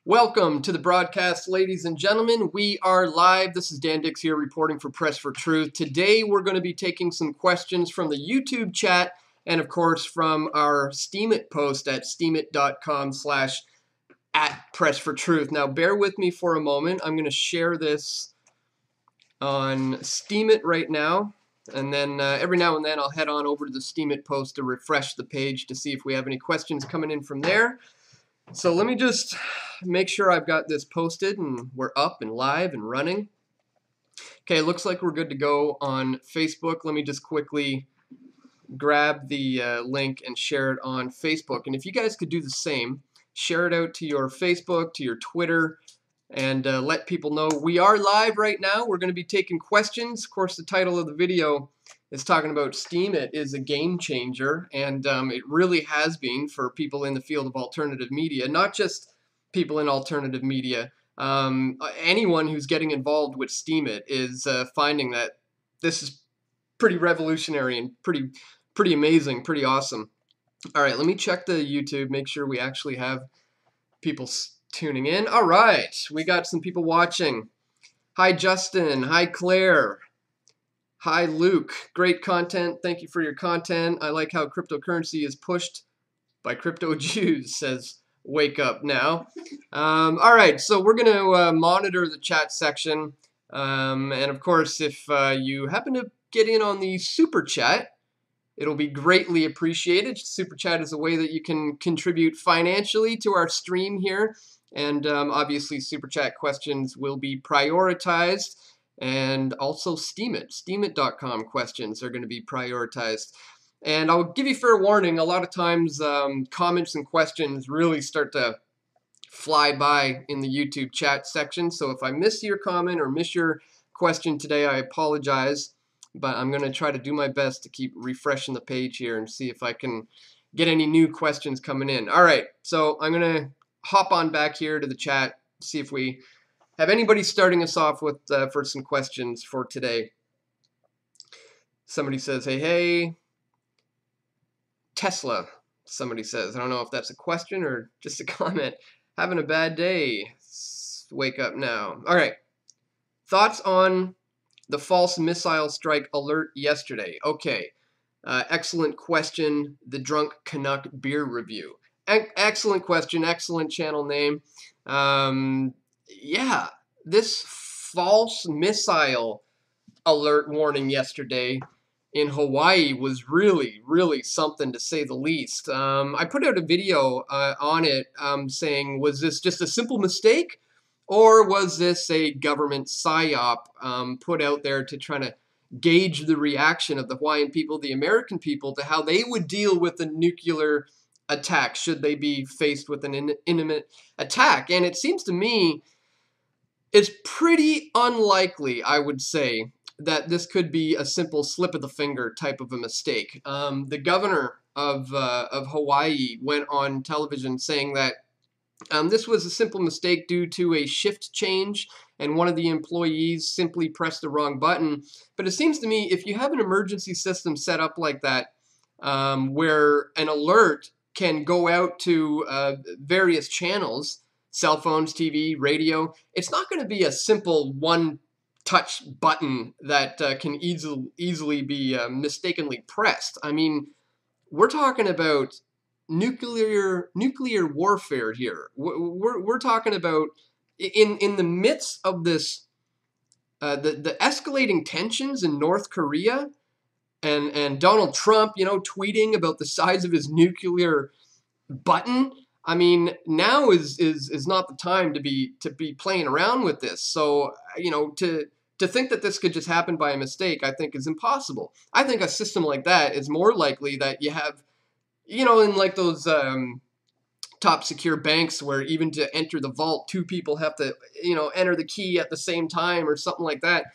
Welcome to the broadcast, ladies and gentlemen. We are live. This is Dan Dix here reporting for Press for Truth. Today we're going to be taking some questions from the YouTube chat and, of course, from our Steemit post at steemit.com/@pressfortruth. Now, bear with me for a moment. I'm going to share this on Steemit right now, and then every now and then I'll head on over to the Steemit post to refresh the page to see if we have any questions coming in from there. So let me just make sure I've got this posted and we're up and live and running. Okay, looks like we're good to go on Facebook. Let me just quickly grab the link and share it on Facebook. And if you guys could do the same, share it out to your Facebook, to your Twitter, and let people know we are live right now. We're going to be taking questions. Of course, the title of the video is talking about Steemit is a game changer, and it really has been for people in the field of alternative media, not just people in alternative media. Anyone who's getting involved with Steemit is finding that this is pretty revolutionary and pretty amazing, pretty awesome. All right, let me check the YouTube, make sure we actually have people tuning in. All right, we got some people watching. Hi, Justin. Hi, Claire. Hi, Luke. Great content. Thank you for your content. I like how cryptocurrency is pushed by crypto Jews, says Wake Up Now. All right, so we're going to monitor the chat section. And of course, if you happen to get in on the super chat, it'll be greatly appreciated. Super chat is a way that you can contribute financially to our stream here. And obviously, super chat questions will be prioritized. And also Steemit.com questions are going to be prioritized. And I'll give you fair warning, a lot of times comments and questions really start to fly by in the YouTube chat section. So if I miss your comment or miss your question today, I apologize. But I'm going to try to do my best to keep refreshing the page here and see if I can get any new questions coming in. All right, so I'm going to hop on back here to the chat, see if we have anybody starting us off with for some questions for today. Somebody says, hey, Tesla, somebody says. I don't know if that's a question or just a comment. Having a bad day. Wake up now. All right. Thoughts on the false missile strike alert yesterday? Okay. Excellent question. The Drunk Canuck beer review. Excellent question. Excellent channel name. Yeah, this false missile alert warning yesterday in Hawaii was really, really something to say the least. I put out a video on it saying, was this just a simple mistake, or was this a government psyop put out there to try to gauge the reaction of the Hawaiian people, the American people, to how they would deal with a nuclear attack should they be faced with an imminent attack? And it seems to me it's pretty unlikely, I would say, that this could be a simple slip of the finger type of a mistake. The governor of Hawaii went on television saying that this was a simple mistake due to a shift change and one of the employees simply pressed the wrong button. But it seems to me if you have an emergency system set up like that where an alert can go out to various channels, cell phones, TV, radio, it's not going to be a simple one-touch button that can easily be mistakenly pressed. I mean, we're talking about nuclear warfare here. We're talking about in the midst of this the escalating tensions in North Korea and Donald Trump, tweeting about the size of his nuclear button. I mean, now is not the time to be playing around with this. So, to think that this could just happen by a mistake, I think is impossible. I think a system like that is more likely that you have, in like those top secure banks where even to enter the vault, two people have to, enter the key at the same time or something like that.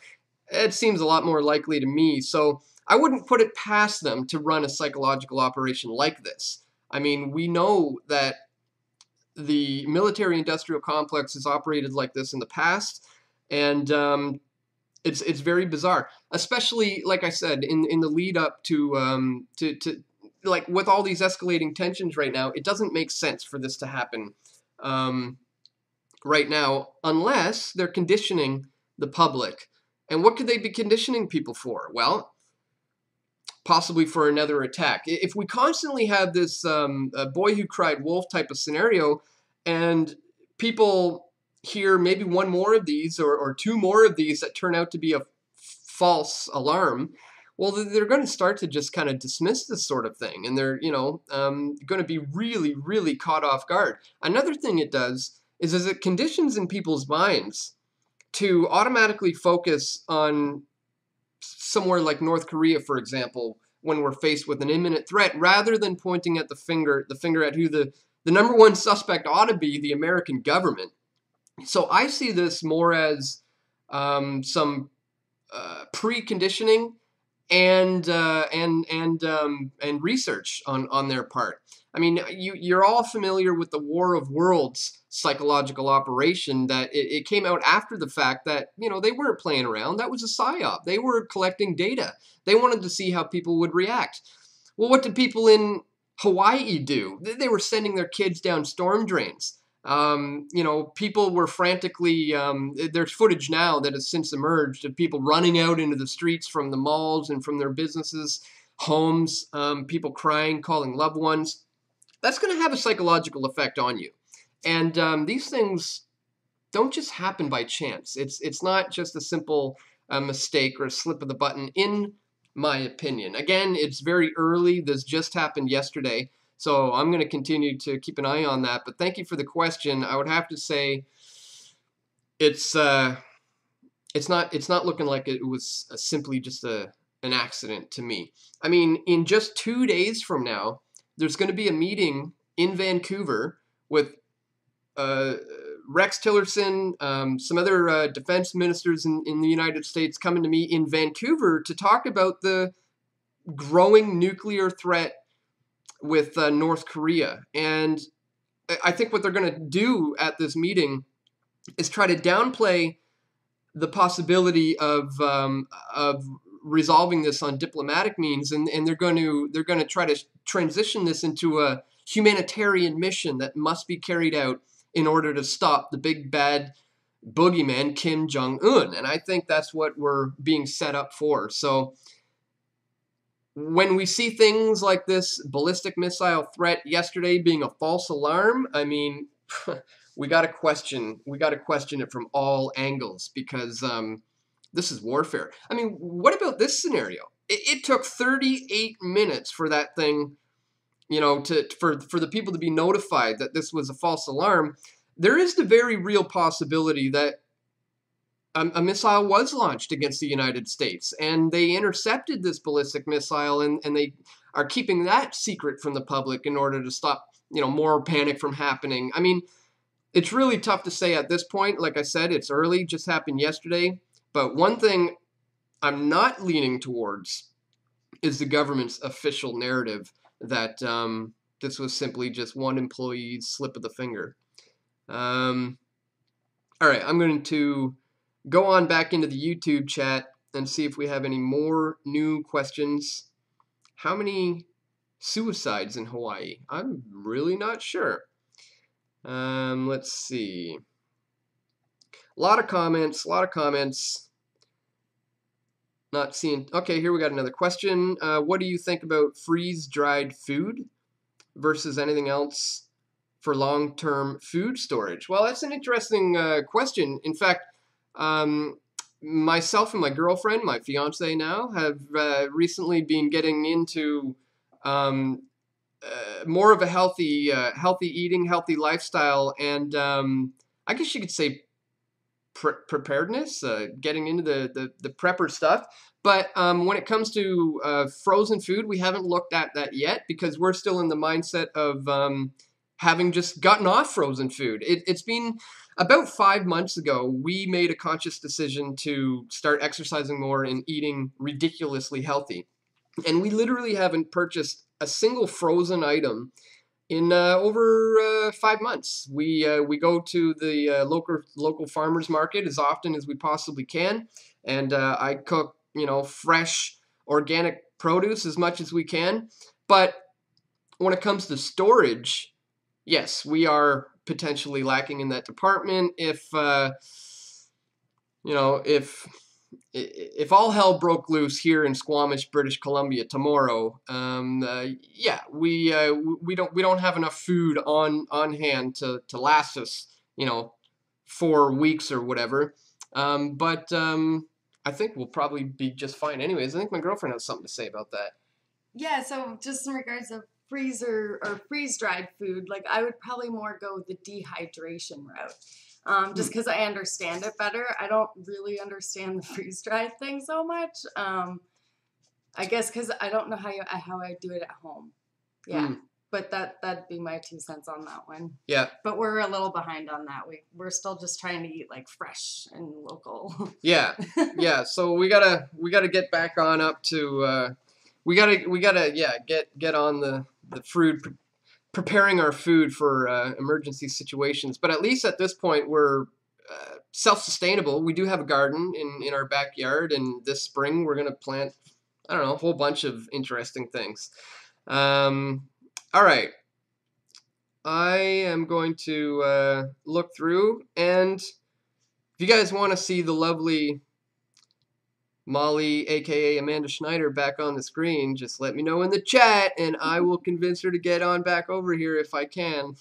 It seems a lot more likely to me. So I wouldn't put it past them to run a psychological operation like this. I mean, we know that the military-industrial complex has operated like this in the past, and it's very bizarre. Especially, like I said, in the lead up to like with all these escalating tensions right now, it doesn't make sense for this to happen. right now, unless they're conditioning the public. And what could they be conditioning people for? Well, possibly for another attack. If we constantly have this boy who cried wolf type of scenario, and people hear maybe one more of these or two more of these that turn out to be a false alarm, well, they're going to start to just kind of dismiss this sort of thing, and they're going to be really, really caught off guard. Another thing it does is it conditions in people's minds to automatically focus on somewhere like North Korea, for example, when we're faced with an imminent threat, rather than pointing at the finger at who the number one suspect ought to be, the American government. So I see this more as some preconditioning and research on their part. I mean, you're all familiar with the War of Worlds psychological operation that it came out after the fact that, they weren't playing around. That was a psyop. They were collecting data. They wanted to see how people would react. Well, what did people in Hawaii do? They were sending their kids down storm drains. People were frantically, there's footage now that has since emerged of people running out into the streets from the malls and from their businesses, homes, people crying, calling loved ones. That's going to have a psychological effect on you. And these things don't just happen by chance. It's not just a simple mistake or a slip of the button, in my opinion. Again, it's very early. This just happened yesterday. So I'm going to continue to keep an eye on that. But thank you for the question. I would have to say it's not looking like it was simply just an accident to me. I mean, in just 2 days from now, there's going to be a meeting in Vancouver with Rex Tillerson, some other defense ministers in the United States coming to me in Vancouver to talk about the growing nuclear threat with North Korea. And I think what they're going to do at this meeting is try to downplay the possibility of resolving this on diplomatic means, and they're going to try to transition this into a humanitarian mission that must be carried out in order to stop the big bad boogeyman Kim Jong-un. And I think that's what we're being set up for. So when we see things like this ballistic missile threat yesterday being a false alarm, I mean, we got to question it from all angles, because this is warfare. I mean, what about this scenario? It took 38 minutes for that thing, for the people to be notified that this was a false alarm. There is the very real possibility that a missile was launched against the United States, and they intercepted this ballistic missile, and they are keeping that secret from the public in order to stop, more panic from happening. I mean, it's really tough to say at this point. Like I said, it's early, just happened yesterday. But one thing I'm not leaning towards is the government's official narrative that this was simply just one employee's slip of the finger. All right, I'm going to go on back into the YouTube chat and see if we have any more new questions. How many suicides in Hawaii? I'm really not sure. Let's see. A lot of comments. Not seeing. Okay, here we got another question. What do you think about freeze-dried food versus anything else for long-term food storage? Well, that's an interesting question. In fact, myself and my girlfriend, my fiance now, have recently been getting into more of a healthy eating, healthy lifestyle, and I guess you could say preparedness, getting into the prepper stuff. But when it comes to frozen food, we haven't looked at that yet, because we're still in the mindset of having just gotten off frozen food. It's been about 5 months ago, we made a conscious decision to start exercising more and eating ridiculously healthy. And we literally haven't purchased a single frozen item in over 5 months. We go to the local farmers market as often as we possibly can, and I cook fresh organic produce as much as we can. But when it comes to storage, yes, we are potentially lacking in that department. If you know, if all hell broke loose here in Squamish, British Columbia tomorrow, yeah, we don't have enough food on hand to last us, 4 weeks or whatever. But I think we'll probably be just fine anyways. I think my girlfriend has something to say about that. Yeah, so just in regards to freezer or freeze-dried food, like I would probably more go the dehydration route. Just because I understand it better. I don't really understand the freeze-dried thing so much. I guess because I don't know how I do it at home. Yeah. But that'd be my 2 cents on that one. Yeah. But we're a little behind on that. We're still just trying to eat like fresh and local. Yeah. Yeah. So we gotta get back on up to we gotta get on the food, preparing our food for emergency situations. But at least at this point we're self-sustainable. We do have a garden in our backyard, and this spring we're gonna plant, I don't know, a whole bunch of interesting things. All right. I am going to look through, and if you guys want to see the lovely Molly, aka Amanda Schneider, back on the screen, just let me know in the chat, and I will convince her to get on back over here if I can.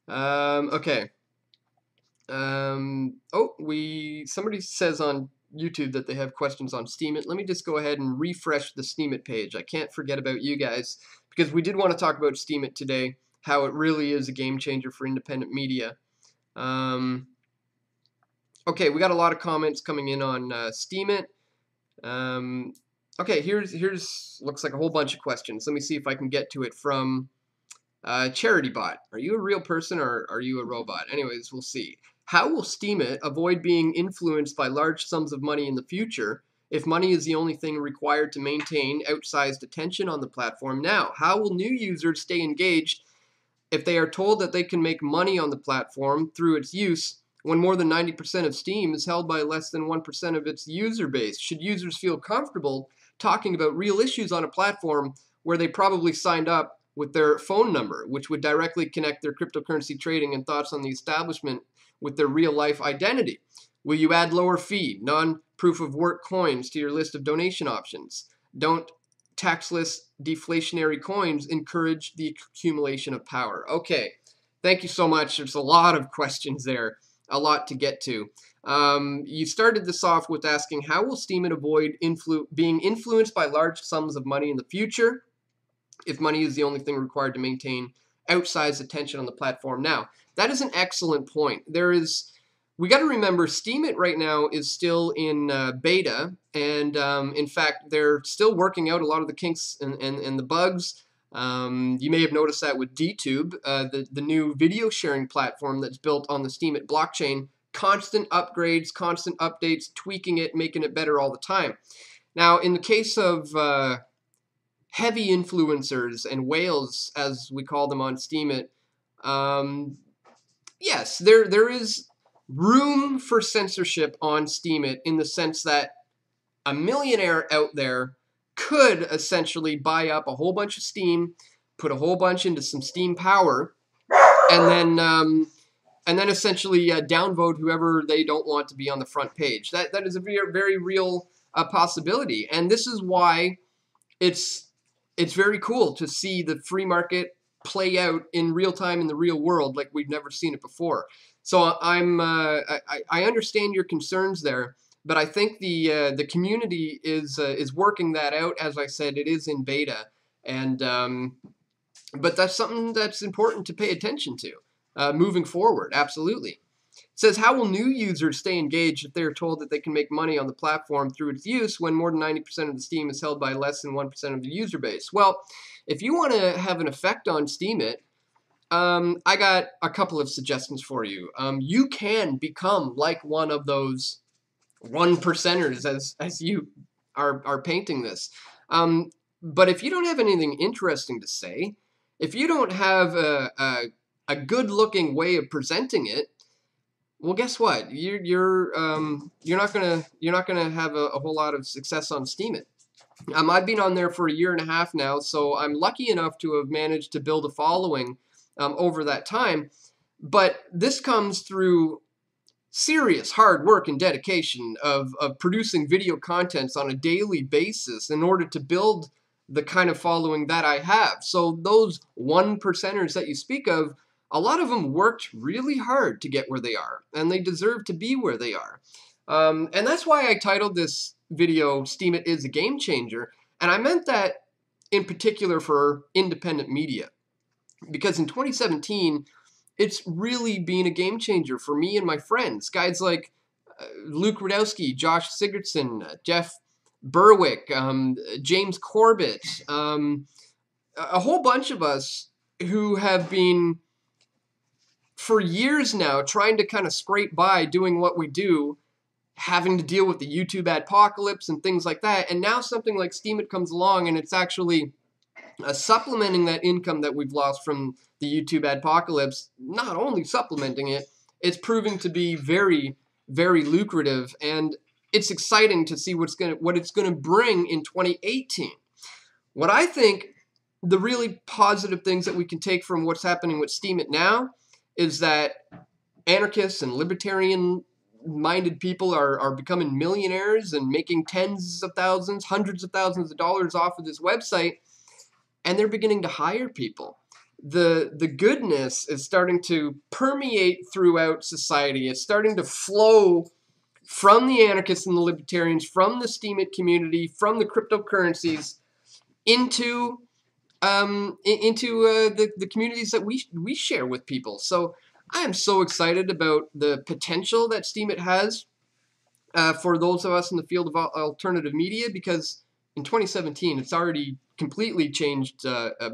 Okay. Somebody says on YouTube that they have questions on Steemit. Let me just go ahead and refresh the Steemit page. I can't forget about you guys, because we did want to talk about Steemit today, how it really is a game changer for independent media. Okay, we got a lot of comments coming in on Steemit. Okay, here's looks like a whole bunch of questions. Let me see if I can get to it from CharityBot. Are you a real person or are you a robot? Anyways, we'll see. How will Steemit avoid being influenced by large sums of money in the future if money is the only thing required to maintain outsized attention on the platform now? How will new users stay engaged if they are told that they can make money on the platform through its use when more than 90% of Steam is held by less than 1% of its user base? Should users feel comfortable talking about real issues on a platform where they probably signed up with their phone number, which would directly connect their cryptocurrency trading and thoughts on the establishment with their real-life identity? Will you add lower fee, non-proof of work coins to your list of donation options? Don't taxless deflationary coins encourage the accumulation of power? Okay, thank you so much. There's a lot of questions there, a lot to get to. You started this off with asking, how will Steemit avoid being influenced by large sums of money in the future if money is the only thing required to maintain outsized attention on the platform now? That is an excellent point. We got to remember, Steemit right now is still in beta, and in fact, they're still working out a lot of the kinks and the bugs. You may have noticed that with DTube, the new video sharing platform that's built on the Steemit blockchain. Constant upgrades, constant updates, tweaking it, making it better all the time. Now, in the case of heavy influencers and whales, as we call them on Steemit, yes, there is room for censorship on Steemit in the sense that a millionaire out there could essentially buy up a whole bunch of Steem, put a whole bunch into some Steem power, and then essentially downvote whoever they don't want to be on the front page. That is a very, very real possibility, and this is why it's very cool to see the free market play out in real time in the real world like we've never seen it before. So I understand your concerns there, but I think the community is working that out. As I said, it is in beta, and but that's something that's important to pay attention to moving forward. Absolutely. It says, how will new users stay engaged if they are told that they can make money on the platform through its use when more than 90% of the Steem is held by less than 1% of the user base? Well, if you want to have an effect on Steemit, I got a couple of suggestions for you. You can become like one of those 1%ers as you are painting this. But if you don't have anything interesting to say, if you don't have a good-looking way of presenting it, well, guess what? You're not gonna have a whole lot of success on Steemit. I've been on there for 1.5 years now, so I'm lucky enough to have managed to build a following over that time. But this comes through serious hard work and dedication of producing video contents on a daily basis in order to build the kind of following that I have. So those 1%ers that you speak of, a lot of them worked really hard to get where they are, and they deserve to be where they are. And that's why I titled this video, Steemit is a Game Changer. And I meant that in particular for independent media. Because in 2017, it's really been a game changer for me and my friends. Guys like Luke Rudowski, Josh Sigurdsson, Jeff Berwick, James Corbett, a whole bunch of us who have been for years now trying to kind of scrape by doing what we do, having to deal with the YouTube adpocalypse and things like that. And now something like Steemit comes along and it's actually supplementing that income that we've lost from the YouTube adpocalypse. Not only supplementing it, it's proving to be very, very lucrative, and it's exciting to see what it's gonna bring in 2018. What I think the really positive things that we can take from what's happening with Steemit now is that anarchists and libertarian-minded people are becoming millionaires and making tens of thousands, hundreds of thousands of dollars off of this website, and they're beginning to hire people. The goodness is starting to permeate throughout society. It's starting to flow from the anarchists and the libertarians, from the Steemit community, from the cryptocurrencies into the communities that we share with people. So I am so excited about the potential that Steemit has for those of us in the field of alternative media, because in 2017, it's already completely changed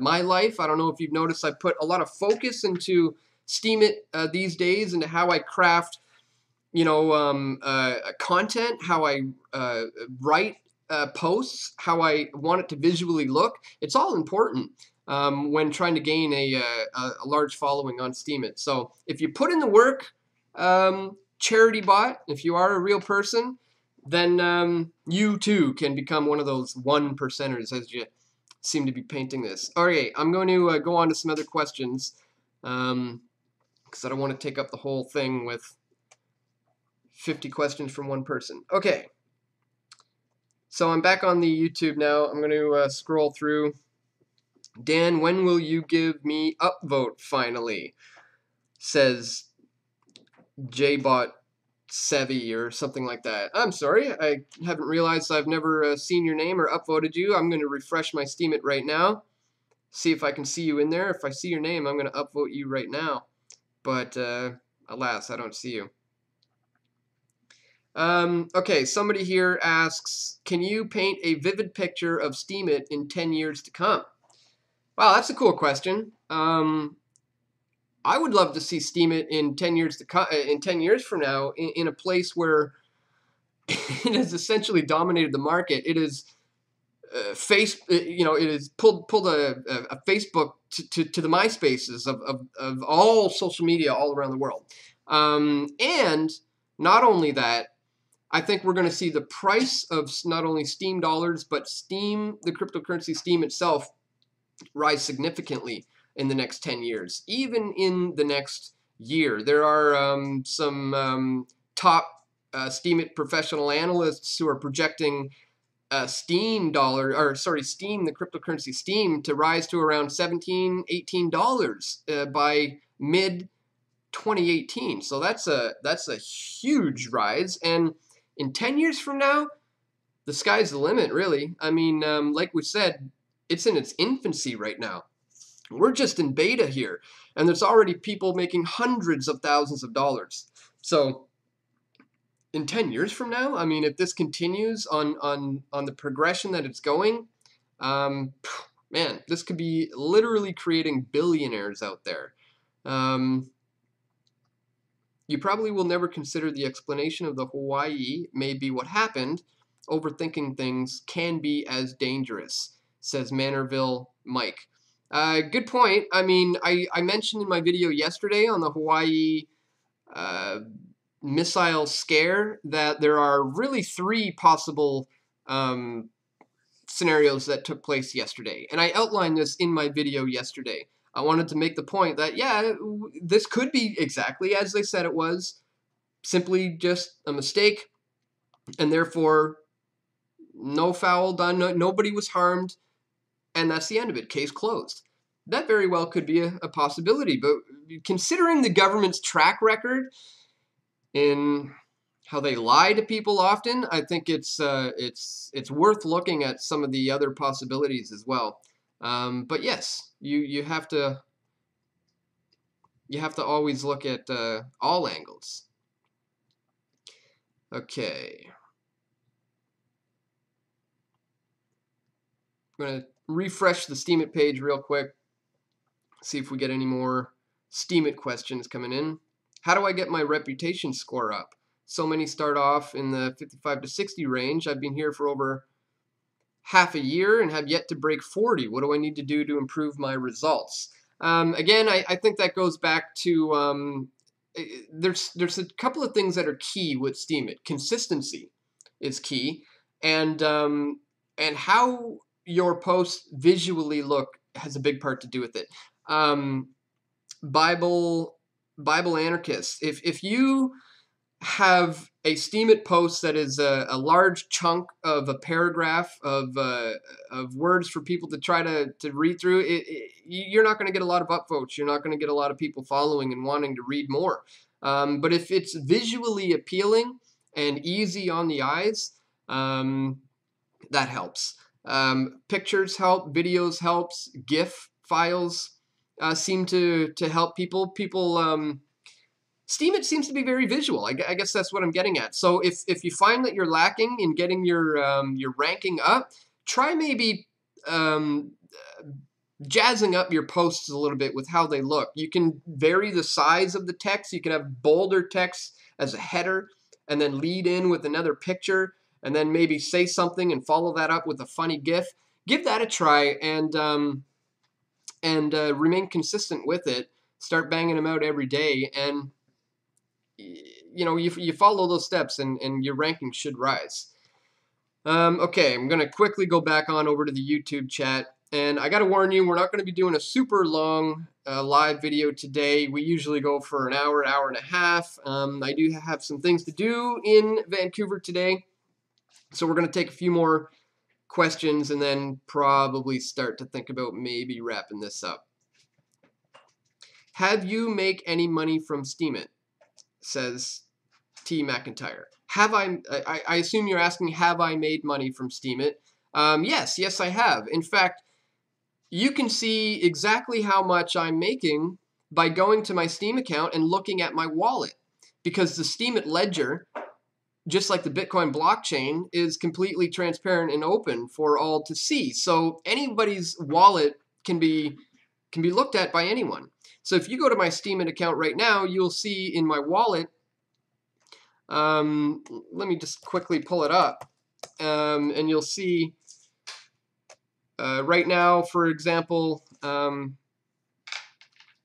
my life. I don't know if you've noticed, I put a lot of focus into Steemit these days, into how I craft, content, how I write posts, how I want it to visually look. It's all important when trying to gain a large following on Steemit. So if you put in the work, charity bot, if you are a real person, then you too can become one of those 1%ers, as you seem to be painting this. All right, I'm going to go on to some other questions because I don't want to take up the whole thing with 50 questions from one person. Okay, so I'm back on the YouTube now. I'm going to scroll through. Dan, when will you give me upvote finally? Says JBot Sevi or something like that. I'm sorry, I haven't realized I've never seen your name or upvoted you. I'm going to refresh my Steemit right now, see if I can see you in there. If I see your name, I'm going to upvote you right now. But alas, I don't see you. Okay, somebody here asks, can you paint a vivid picture of Steemit in 10 years to come? Wow, that's a cool question. I would love to see Steemit in 10 years in 10 years from now in a place where it has essentially dominated the market. It is it has pulled a Facebook to the MySpaces of all social media all around the world. And not only that, I think we're going to see the price of not only Steem dollars, but Steem, the cryptocurrency Steem itself, rise significantly in the next 10 years. Even in the next year, there are some top Steemit professional analysts who are projecting Steem, the cryptocurrency Steem, to rise to around $17, $18 by mid 2018. So that's a huge rise, and in 10 years from now, the sky's the limit, really. I mean, like we said, it's in its infancy right now. We're just in beta here, and there's already people making hundreds of thousands of dollars. So in 10 years from now, I mean, if this continues on the progression that it's going, man, this could be literally creating billionaires out there. You probably will never consider the explanation of the Hawaii may be what happened. Overthinking things can be as dangerous, says Manorville Mike. Good point. I mean, I mentioned in my video yesterday on the Hawaii missile scare that there are really 3 possible scenarios that took place yesterday. And I outlined this in my video yesterday. I wanted to make the point that, yeah, this could be exactly as they said it was, simply just a mistake, and therefore no foul done, nobody was harmed, and that's the end of it. Case closed. That very well could be a possibility, but considering the government's track record in how they lie to people often, I think it's worth looking at some of the other possibilities as well. But yes, you have to always look at all angles. Okay. I'm going to refresh the Steemit page real quick, see if we get any more Steemit questions coming in. How do I get my reputation score up? So many start off in the 55 to 60 range. I've been here for over half a year and have yet to break 40. What do I need to do to improve my results? Again, I think that goes back to there's a couple of things that are key with Steemit. Consistency is key, and how your posts visually look has a big part to do with it. Bible anarchists, if you have a Steemit post that is a large chunk of a paragraph of words for people to try to read through, you're not going to get a lot of upvotes. You're not going to get a lot of people following and wanting to read more. But if it's visually appealing and easy on the eyes, that helps. Pictures help, videos helps, GIF files seem to help people. Steemit seems to be very visual. I guess that's what I'm getting at. So if you find that you're lacking in getting your ranking up, try maybe jazzing up your posts a little bit with how they look. You can vary the size of the text. You can have bolder text as a header and then lead in with another picture and then maybe say something and follow that up with a funny GIF. Give that a try and remain consistent with it. Start banging them out every day, and you follow those steps and your ranking should rise. Okay, I'm going to quickly go back on over to the YouTube chat. And I got to warn you, we're not going to be doing a super long live video today. We usually go for an hour, hour and a half. I do have some things to do in Vancouver today. So we're going to take a few more questions and then probably start to think about maybe wrapping this up. Have you make any money from Steemit? Says T. McIntyre. Have I assume you're asking, have I made money from Steemit? Yes, I have. In fact, you can see exactly how much I'm making by going to my Steem account and looking at my wallet, because the Steemit ledger, just like the Bitcoin blockchain, is completely transparent and open for all to see. So anybody's wallet can be looked at by anyone. So if you go to my Steemit account right now, you'll see in my wallet, let me just quickly pull it up, and you'll see right now, for example,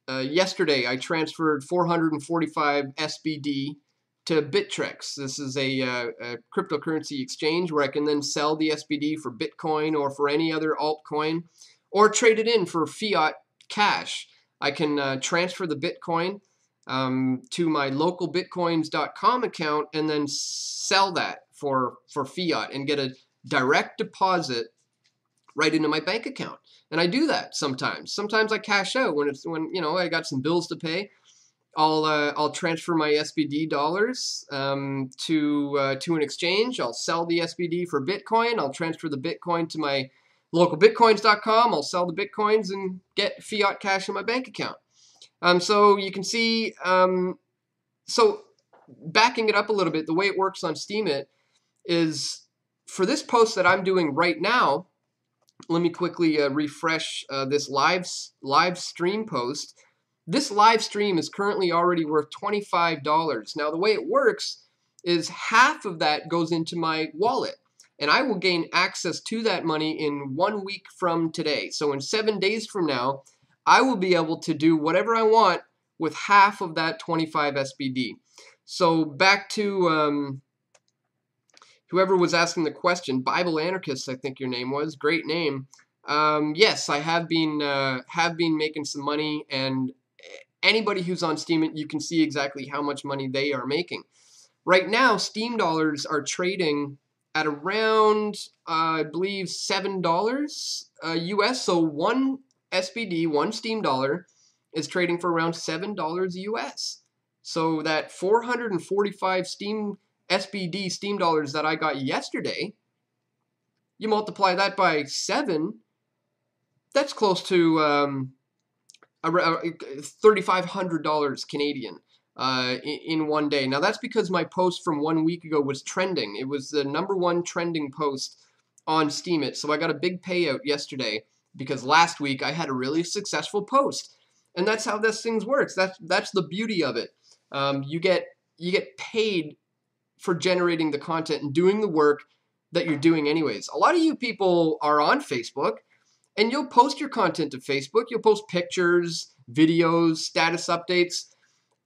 yesterday I transferred 445 SBD to Bittrex. This is a cryptocurrency exchange where I can then sell the SBD for Bitcoin or for any other altcoin, or trade it in for fiat cash. I can transfer the Bitcoin to my local bitcoins.com account and then sell that for fiat and get a direct deposit right into my bank account. And I do that sometimes. Sometimes I cash out when I got some bills to pay. I'll transfer my SBD dollars to an exchange. I'll sell the SBD for Bitcoin. I'll transfer the Bitcoin to my local bitcoins.com. I'll sell the Bitcoins and get fiat cash in my bank account. So you can see, so backing it up a little bit, the way it works on Steemit is, for this post that I'm doing right now, let me quickly refresh this live stream post. This live stream is currently already worth $25. Now, the way it works is half of that goes into my wallet, and I will gain access to that money in 1 week from today. So in 7 days from now, I will be able to do whatever I want with half of that 25 SBD. So back to whoever was asking the question, Bible Anarchist, I think your name was, great name. Yes, I have been making some money, and anybody who's on Steemit, you can see exactly how much money they are making. Right now, Steam dollars are trading at around, I believe, $7 US. So one SBD, one Steam dollar, is trading for around $7 US. So that 445 SBD Steam dollars that I got yesterday, you multiply that by 7, that's close to $3,500 Canadian in one day. Now that's because my post from 1 week ago was trending. It was the #1 trending post on Steemit. So I got a big payout yesterday because last week I had a really successful post, and that's how this thing works. That's the beauty of it. You get paid for generating the content and doing the work that you're doing anyways. A lot of you people are on Facebook, and you'll post your content to Facebook. You'll post pictures, videos, status updates,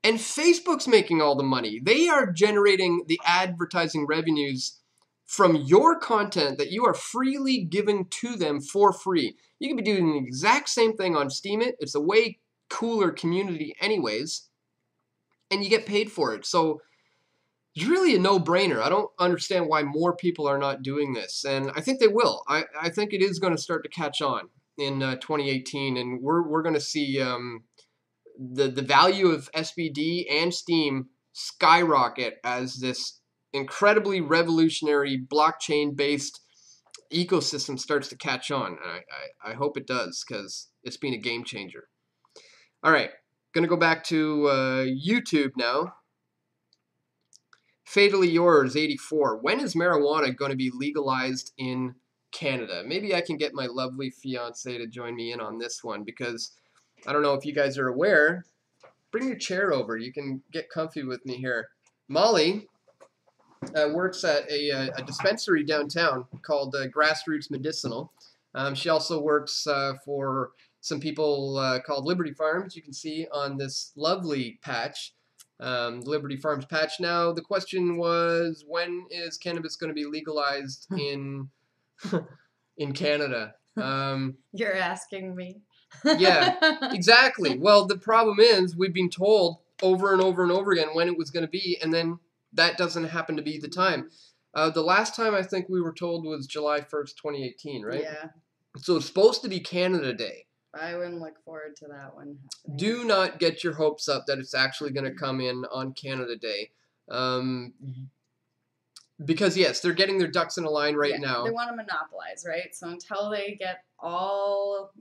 and Facebook's making all the money. They are generating the advertising revenues from your content that you are freely giving to them for free. You can be doing the exact same thing on Steemit. It's a way cooler community anyways, and you get paid for it. So it's really a no-brainer. I don't understand why more people are not doing this, and I think they will. I think it is going to start to catch on in 2018, and we're going to see the value of SBD and Steam skyrocket as this incredibly revolutionary blockchain-based ecosystem starts to catch on. I hope it does, because it's been a game changer. All right, going to go back to YouTube now. Fatally Yours 84. When is marijuana going to be legalized in Canada? Maybe I can get my lovely fiance to join me in on this one, because I don't know if you guys are aware. Bring your chair over. You can get comfy with me here. Molly works at a dispensary downtown called Grassroots Medicinal. She also works for some people called Liberty Farms. You can see on this lovely patch. Liberty Farms patch. Now, the question was, when is cannabis going to be legalized in in Canada? You're asking me. Yeah, exactly. Well, the problem is we've been told over and over and over again when it was going to be, and then that doesn't happen to be the time. The last time I think we were told was July 1st, 2018, right? Yeah. So it's supposed to be Canada Day. I wouldn't look forward to that one happening. Do not get your hopes up that it's actually going to come in on Canada Day. Because, yes, they're getting their ducks in a line right now. They want to monopolize, right? So until they get all,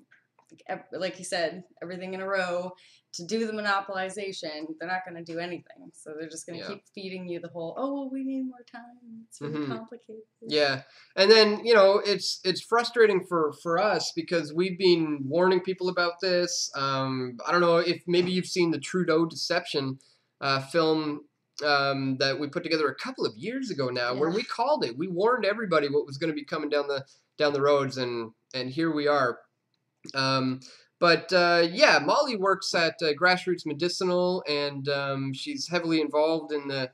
like you said, everything in a row to do the monopolization, they're not going to do anything. So they're just going to keep feeding you the whole, oh, well, we need more time. It's really complicated. Yeah. And then, you know, it's frustrating for us because we've been warning people about this. I don't know if maybe you've seen the Trudeau Deception film that we put together a couple of years ago now, where we called it. We warned everybody what was going to be coming down the roads, and here we are. Yeah, Molly works at Grassroots Medicinal, and she's heavily involved in the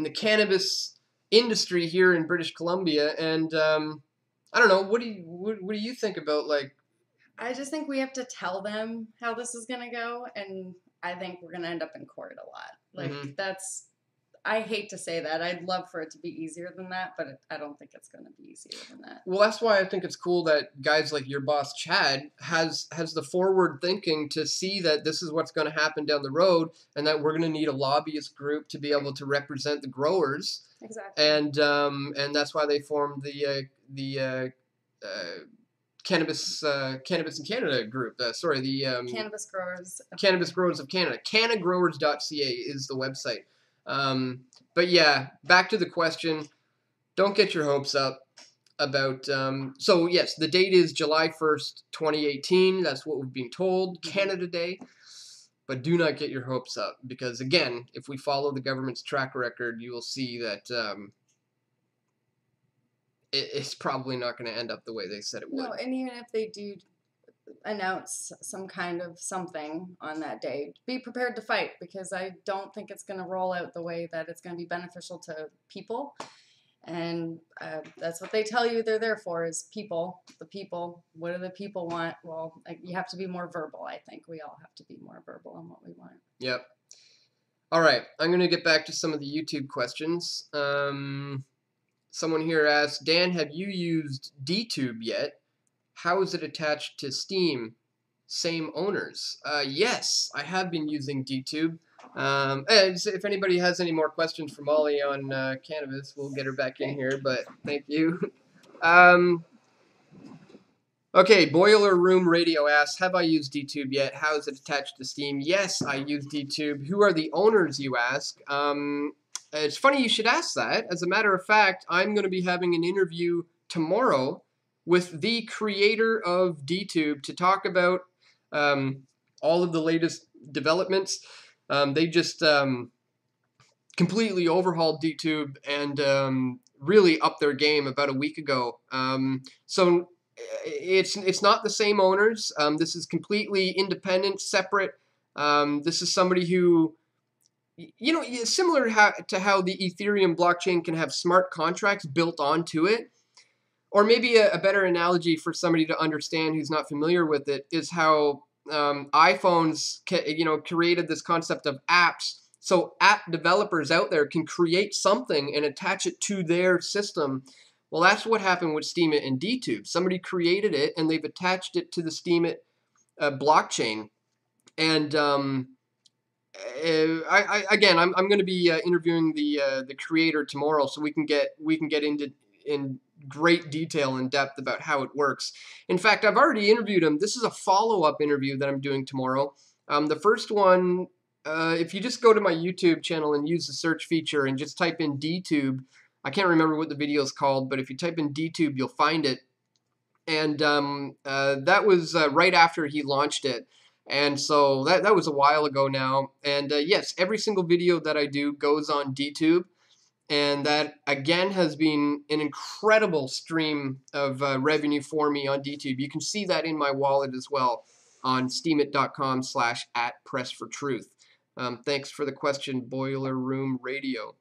cannabis industry here in British Columbia. And I don't know, what do you think about, like? I just think we have to tell them how this is gonna go, and I think we're gonna end up in court a lot. Like that's. I hate to say that. I'd love for it to be easier than that, but I don't think it's going to be easier than that. Well, that's why I think it's cool that guys like your boss, Chad, has the forward thinking to see that this is what's going to happen down the road, and that we're going to need a lobbyist group to be able to represent the growers. Exactly. And that's why they formed the Cannabis in Canada group. Cannabis Growers. Cannabis Growers of Canada. Cannagrowers.ca is the website. But yeah, back to the question. Don't get your hopes up about. So yes, the date is July 1st, 2018. That's what we've been told. Canada Day. But do not get your hopes up, because again, if we follow the government's track record, you will see that it's probably not going to end up the way they said it would. No, and even if they do announce some kind of something on that day, be prepared to fight, because I don't think it's going to roll out the way that it's going to be beneficial to people. And that's what they tell you they're there for, is people. The people. What do the people want? Well, you have to be more verbal, I think. We all have to be more verbal on what we want. Yep. All right, I'm going to get back to some of the YouTube questions. Someone here asks, Dan, have you used DTube yet? How is it attached to Steam? Same owners. Yes, I have been using DTube. And if anybody has any more questions for Molly on cannabis, we'll get her back in here, but thank you. Okay, Boiler Room Radio asks, have I used DTube yet? How is it attached to Steam? Yes, I use DTube. Who are the owners, you ask? It's funny you should ask that. As a matter of fact, I'm going to be having an interview tomorrow with the creator of DTube to talk about all of the latest developments. They just completely overhauled DTube and really upped their game about a week ago. So it's not the same owners. This is completely independent, separate. This is somebody who, similar to how the Ethereum blockchain can have smart contracts built onto it. Or maybe a better analogy for somebody to understand who's not familiar with it is how iPhones, created this concept of apps. So app developers out there can create something and attach it to their system. Well, that's what happened with Steemit and DTube. Somebody created it and they've attached it to the Steemit blockchain. And I'm going to be interviewing the creator tomorrow, so we can get into in great detail and depth about how it works. In fact, I've already interviewed him. This is a follow-up interview that I'm doing tomorrow. The first one, if you just go to my YouTube channel and use the search feature and just type in DTube, I can't remember what the video is called, but if you type in DTube, you'll find it. And that was right after he launched it. And so that was a while ago now. And yes, every single video that I do goes on DTube. And that, again, has been an incredible stream of revenue for me on DTube. You can see that in my wallet as well on steemit.com/@pressfortruth. Thanks for the question, Boiler Room Radio.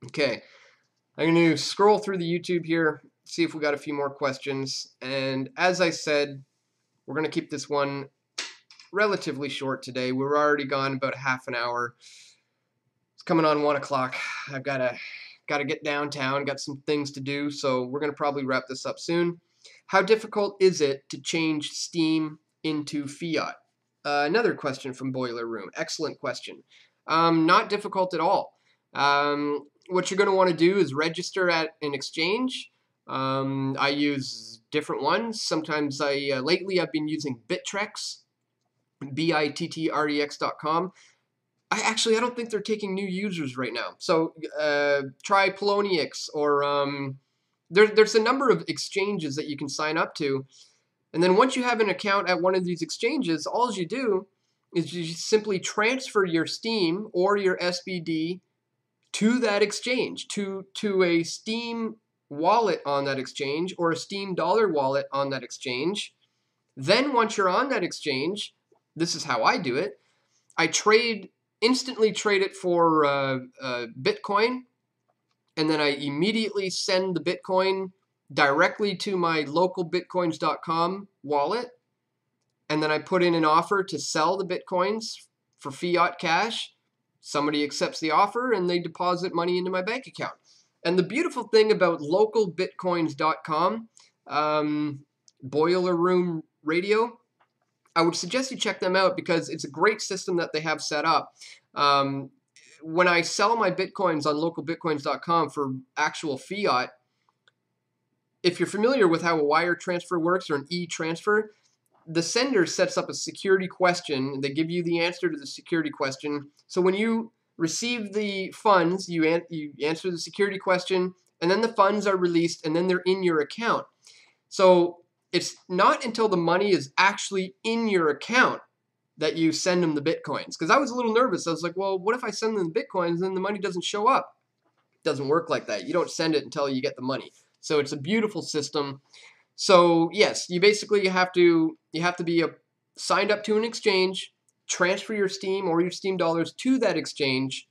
Okay, I'm going to scroll through the YouTube here, see if we got a few more questions. And as I said, we're going to keep this one relatively short today. We're already gone about half an hour. It's coming on 1 o'clock. I've got to get downtown, got some things to do, so we're going to probably wrap this up soon. How difficult is it to change Steem into fiat? Another question from Boiler Room. Excellent question. Not difficult at all. What you're going to want to do is register at an exchange. I use different ones. Sometimes lately I've been using Bittrex, BITTREX.com. I don't think they're taking new users right now. So try Poloniex, or there's a number of exchanges that you can sign up to. And then once you have an account at one of these exchanges, all you do is you simply transfer your Steem or your SBD to that exchange, to a Steem wallet on that exchange or a Steem dollar wallet on that exchange. Then once you're on that exchange, this is how I do it. I instantly trade it for Bitcoin, and then I immediately send the Bitcoin directly to my local bitcoins.com wallet, and then I put in an offer to sell the Bitcoins for fiat cash. Somebody accepts the offer and they deposit money into my bank account. And the beautiful thing about localbitcoins.com, Boiler Room Radio, I would suggest you check them out because it's a great system that they have set up. When I sell my Bitcoins on localbitcoins.com for actual fiat, if you're familiar with how a wire transfer works or an e-transfer, the sender sets up a security question. They give you the answer to the security question. So when you receive the funds, you answer the security question, and then the funds are released, and then they're in your account. So it's not until the money is actually in your account that you send them the Bitcoins. Because I was a little nervous. I was like, well, what if I send them the Bitcoins and then the money doesn't show up? It doesn't work like that. You don't send it until you get the money. So it's a beautiful system. So yes, you basically have to be signed up to an exchange, transfer your Steem or your Steem dollars to that exchange,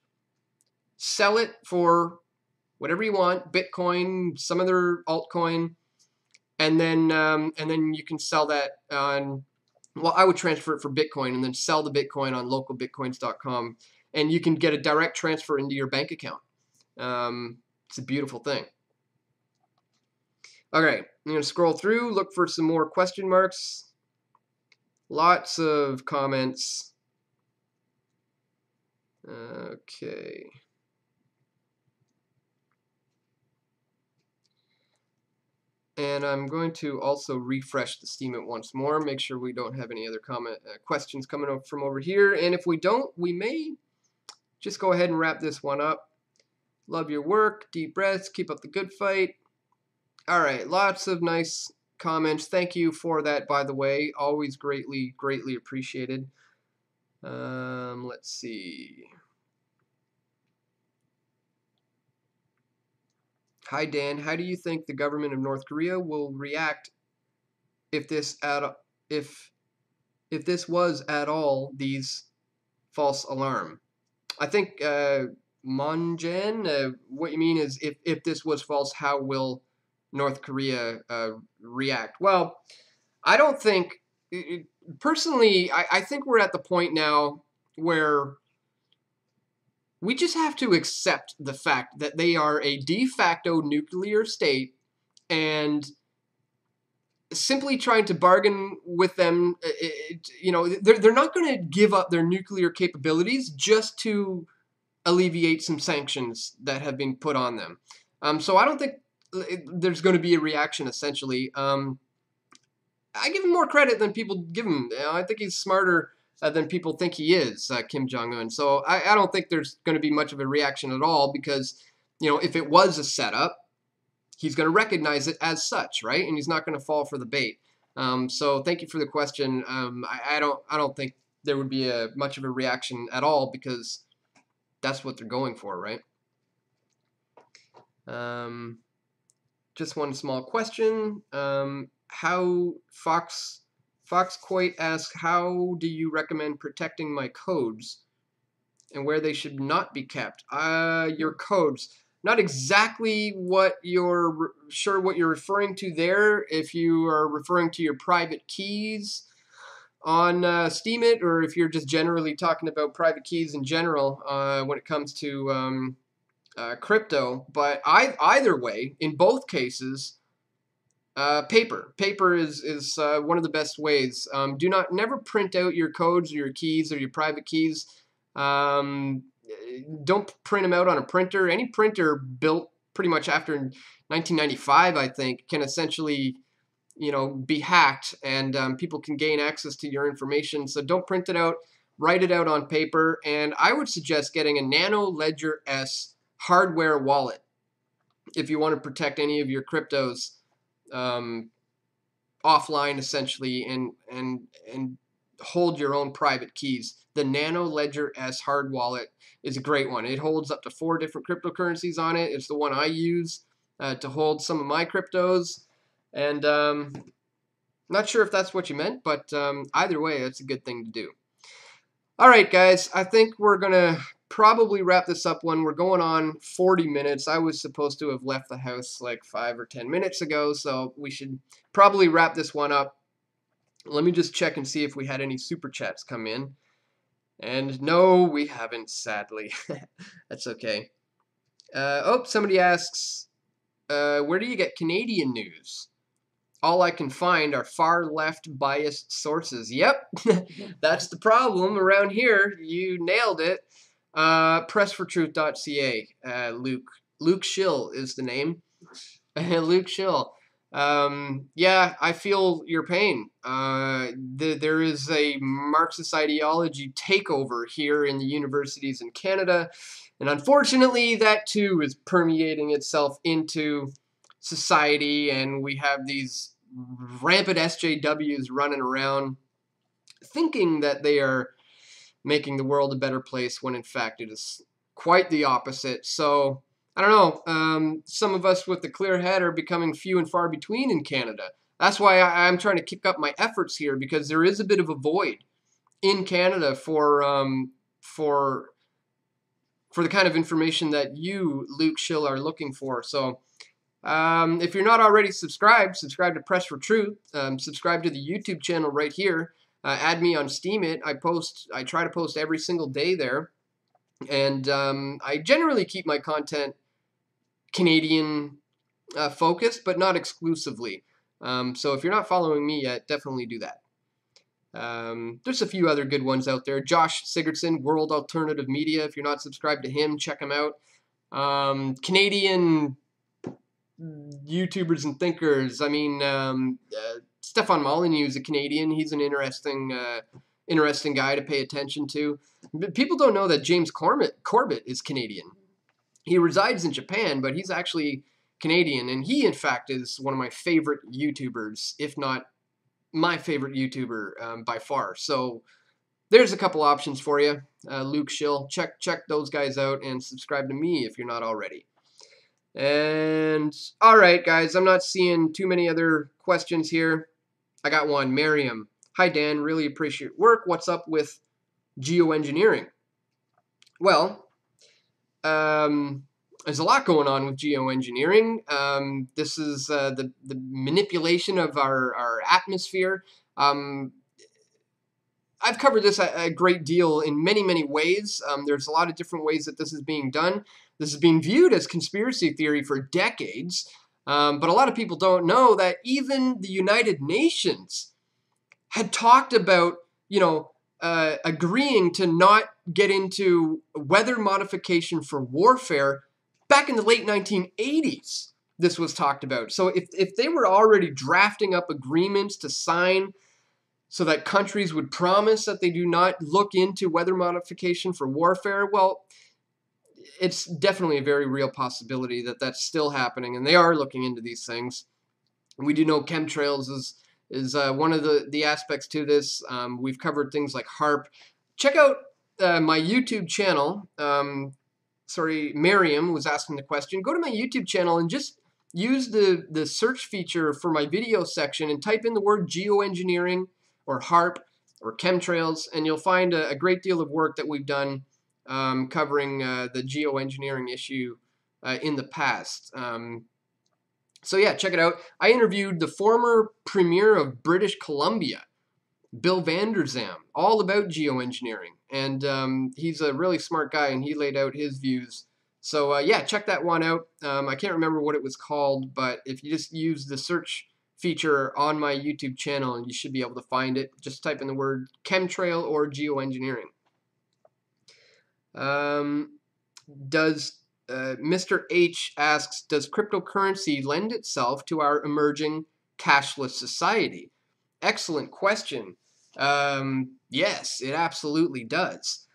sell it for whatever you want, Bitcoin, some other altcoin, and then you can sell that on. Well, I would transfer it for Bitcoin and then sell the Bitcoin on localbitcoins.com, and you can get a direct transfer into your bank account. It's a beautiful thing. All right, I'm going to scroll through, look for some more question marks. Lots of comments. Okay. And I'm going to also refresh the Steemit once more, make sure we don't have any other questions coming up from over here. And if we don't, we may just go ahead and wrap this one up. Love your work, deep breaths, keep up the good fight. All right, lots of nice comments. Thank you for that, by the way. Always greatly, greatly appreciated. Let's see. Hi, Dan. How do you think the government of North Korea will react if this was at all these false alarm? I think Monjan, what you mean is if this was false, how will North Korea react? Well, I don't think, personally, I think we're at the point now where we just have to accept the fact that they are a de facto nuclear state, and simply trying to bargain with them, they're not going to give up their nuclear capabilities just to alleviate some sanctions that have been put on them. So I don't think there's going to be a reaction, essentially. I give him more credit than people give him. I think he's smarter than people think he is, Kim Jong-un. So I don't think there's going to be much of a reaction at all because, if it was a setup, he's going to recognize it as such, right? And he's not going to fall for the bait. So thank you for the question. I don't think there would be much of a reaction at all because that's what they're going for, right? Just one small question. How Foxcoit asks, how do you recommend protecting my codes and where they should not be kept? Your codes. Not exactly what you're referring to there. If you are referring to your private keys on Steemit, or if you're just generally talking about private keys in general when it comes to crypto. But either way, in both cases, paper is one of the best ways. Never print out your codes or your keys or your private keys. Don't print them out on a printer. Any printer built pretty much after 1995, I think, can essentially, be hacked, and people can gain access to your information. So don't print it out. Write it out on paper. And I would suggest getting a Nano Ledger S hardware wallet if you want to protect any of your cryptos offline, essentially, and hold your own private keys. The Nano Ledger S hard wallet is a great one. It holds up to 4 different cryptocurrencies on it. It's the one I use to hold some of my cryptos. And not sure if that's what you meant, but either way, that's a good thing to do. All right, guys, I think we're going to probably wrap this up when we're going on 40 minutes. I was supposed to have left the house like 5 or 10 minutes ago, so we should probably wrap this one up. Let me just check and see if we had any super chats come in. And no, we haven't, sadly. That's okay. Somebody asks, where do you get Canadian news? All I can find are far left biased sources. Yep, that's the problem around here. You nailed it. Pressfortruth.ca. Luke Schill is the name. Luke Schill. Yeah, I feel your pain. There is a Marxist ideology takeover here in the universities in Canada, and unfortunately that too is permeating itself into society, and we have these rampant SJWs running around thinking that they are making the world a better place when in fact it is quite the opposite. So I don't know, some of us with the clear head are becoming few and far between in Canada. That's why I'm trying to kick up my efforts here, because there is a bit of a void in Canada for for the kind of information that you, Luke Schill, are looking for. So if you're not already subscribed, subscribe to Press for Truth. Subscribe to the YouTube channel right here. Add me on Steemit. I try to post every single day there. And I generally keep my content Canadian focused, but not exclusively. So if you're not following me yet, definitely do that. There's a few other good ones out there. Josh Sigurdsson, World Alternative Media. If you're not subscribed to him, check him out. Canadian YouTubers and thinkers. I mean, Stefan Molyneux is a Canadian. He's an interesting guy to pay attention to. People don't know that James Corbett is Canadian. He resides in Japan, but he's actually Canadian, and he, in fact, is one of my favorite YouTubers, if not my favorite YouTuber by far. So there's a couple options for you. Luke Schill, check those guys out, and subscribe to me if you're not already. And all right, guys, I'm not seeing too many other questions here. I got one. Miriam. Hi, Dan. Really appreciate your work. What's up with geoengineering? Well, there's a lot going on with geoengineering. This is the manipulation of our atmosphere. I've covered this a great deal in many ways. There's a lot of different ways that this is being done. This is being viewed as conspiracy theory for decades. But a lot of people don't know that even the United Nations had talked about, agreeing to not get into weather modification for warfare back in the late 1980s. This was talked about. So if they were already drafting up agreements to sign so that countries would promise that they do not look into weather modification for warfare, well, it's definitely a very real possibility that that's still happening, and they are looking into these things. We do know chemtrails is one of the aspects to this. We've covered things like HARP. Check out my YouTube channel. Sorry, Miriam was asking the question. Go to my YouTube channel and just use the search feature for my video section and type in the word geoengineering or HARP or chemtrails, and you'll find a great deal of work that we've done covering the geoengineering issue in the past. So yeah, check it out. I interviewed the former Premier of British Columbia, Bill Vander Zalm, all about geoengineering. And he's a really smart guy, and he laid out his views. So yeah, check that one out. I can't remember what it was called, but if you just use the search feature on my YouTube channel, you should be able to find it. Just type in the word chemtrail or geoengineering. Mr. H asks, does cryptocurrency lend itself to our emerging cashless society? Excellent question. Yes, it absolutely does.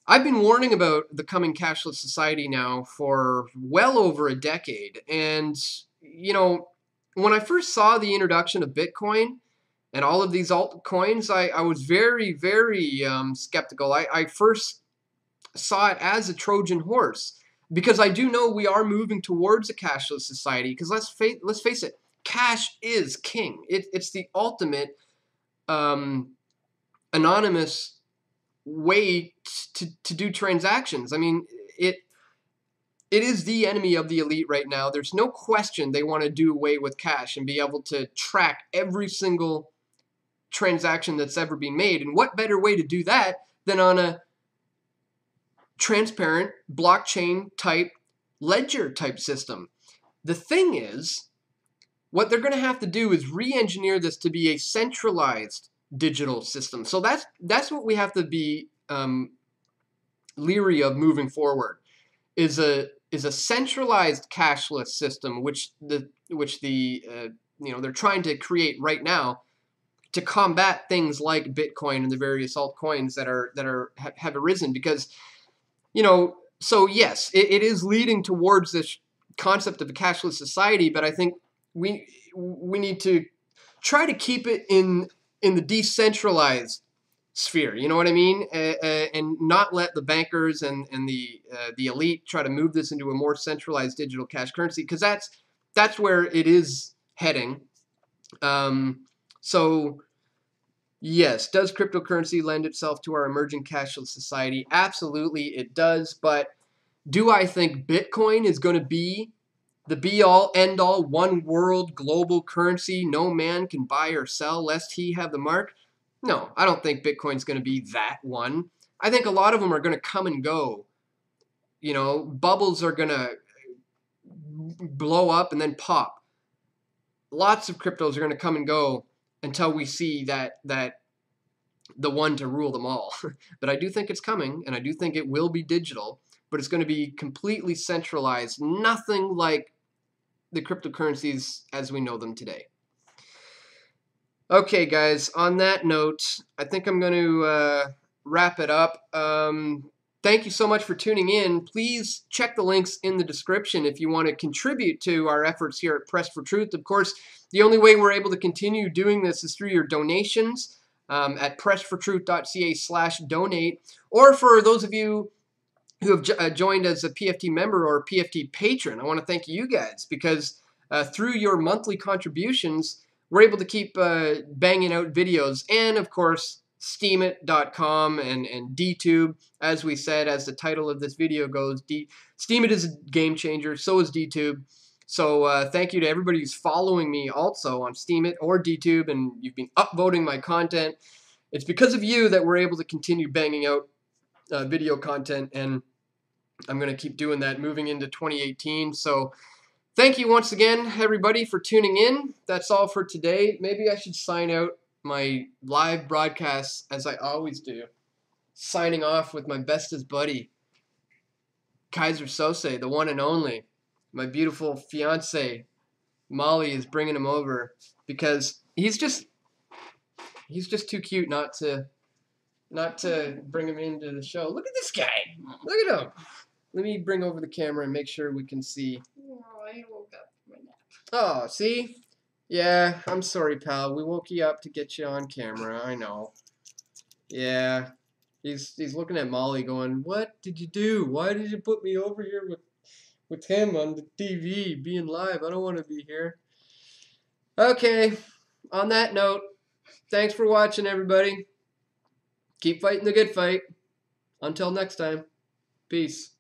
I've been warning about the coming cashless society now for well over a decade. And, when I first saw the introduction of Bitcoin and all of these altcoins, I was very skeptical. I first saw it as a Trojan horse, because I do know we are moving towards a cashless society, because let's face it, cash is king. It's the ultimate anonymous way to do transactions. I mean, it is the enemy of the elite right now. There's no question they want to do away with cash and be able to track every single transaction that's ever been made. And what better way to do that than on a transparent blockchain type ledger type system? The thing is, what they're going to have to do is re-engineer this to be a centralized digital system. So that's what we have to be leery of moving forward, is a centralized cashless system, which they're trying to create right now to combat things like Bitcoin and the various altcoins that have arisen. Because so yes, it is leading towards this concept of a cashless society, but I think we need to try to keep it in the decentralized sphere. You know what I mean? And not let the bankers and the elite try to move this into a more centralized digital cash currency, because that's where it is heading. So yes, does cryptocurrency lend itself to our emerging cashless society? Absolutely, it does. But Do I think Bitcoin is going to be the be-all, end-all, one world global currency no man can buy or sell lest he have the mark? No, I don't think Bitcoin's going to be that one. I think a lot of them are going to come and go. You know, bubbles are going to blow up and then pop. Lots of cryptos are going to come and go until we see that the one to rule them all. But I do think it's coming, and I do think it will be digital, but it's going to be completely centralized, nothing like the cryptocurrencies as we know them today. Okay, guys, on that note, I think I'm going to wrap it up. Thank you so much for tuning in. Please check the links in the description if you want to contribute to our efforts here at Press for Truth. Of course, the only way we're able to continue doing this is through your donations at pressfortruth.ca/donate. Or for those of you who have joined as a PFT member or a PFT patron, I want to thank you guys because through your monthly contributions, we're able to keep banging out videos. And, of course, Steemit.com and DTube. As we said, as the title of this video goes, Steemit is a game changer. So is DTube. So thank you to everybody who's following me also on Steemit or DTube, and you've been upvoting my content. It's because of you that we're able to continue banging out video content, and I'm going to keep doing that moving into 2018. So thank you once again, everybody, for tuning in. That's all for today. Maybe I should sign out my live broadcasts as I always do. Signing off with my bestest buddy, Kaiser Sose, the one and only. My beautiful fiance, Molly, is bringing him over because he's just too cute not to bring him into the show. Look at this guy. Look at him. Let me bring over the camera and make sure we can see. Oh, I woke up from my nap. Oh, see? Yeah, I'm sorry, pal. We woke you up to get you on camera. I know. Yeah. He's looking at Molly going, what did you do? Why did you put me over here with him on the TV being live? I don't want to be here. Okay. On that note, thanks for watching, everybody. Keep fighting the good fight. Until next time, peace.